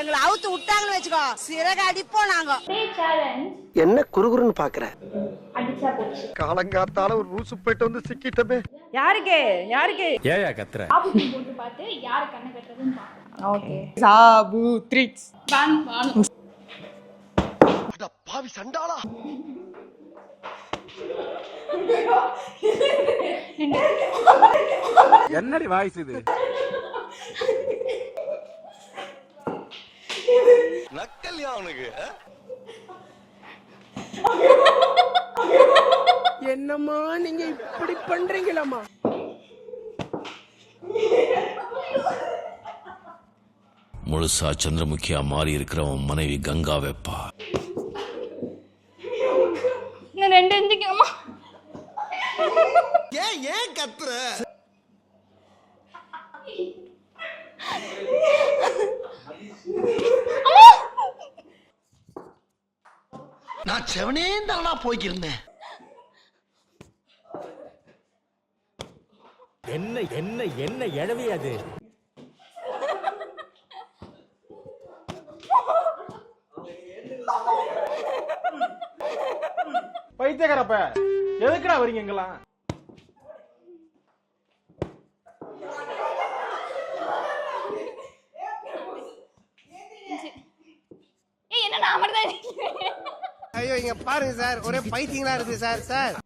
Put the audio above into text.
எங்களை அவுத்து விட்டாங்கன்னு வச்சுக்கோ சிறகு அடிப்போம் நாங்க. என்ன குறுகுறுன்னு பாக்குற? அடிச்சா போச்சு. காலங்காத்தால ஒரு ரூசு போயிட்டு வந்து சிக்கிட்டமே. யாருக்கு யாருக்கு ஏயா கத்துற? ஆபத்து போட்டு பார்த்து யார் கண்ணை கட்டுறதுன்னு பார்க்கணும். ஓகே சாபு ட்ரிக்ஸ் வானு வானு. அட பாவி சண்டாளா. என்னடி வாய்ஸ் இது? நக்கல்யா அவனுக்கு. என்னம்மா நீங்க இப்படி பண்றீங்களாமா? முழுசா சந்திரமுகியா மாறி இருக்கிறவன் மனைவி கங்கா வெப்பா. இன்னும் 2 எந்திக்கமா? ஏன் கத்துற? நான் செவனே தானா போய்க்கிருந்தேன். என்ன என்ன என்ன எழவி அது? பைத்தியக்காரப்ப எதுக்குடா வரீங்க எங்கெல்லாம்? ஏய் என்ன நான் மட்டும் தான். ஐயோ இங்க பாருங்க சார், ஒரே பைத்தியங்களா இருக்கு சார்.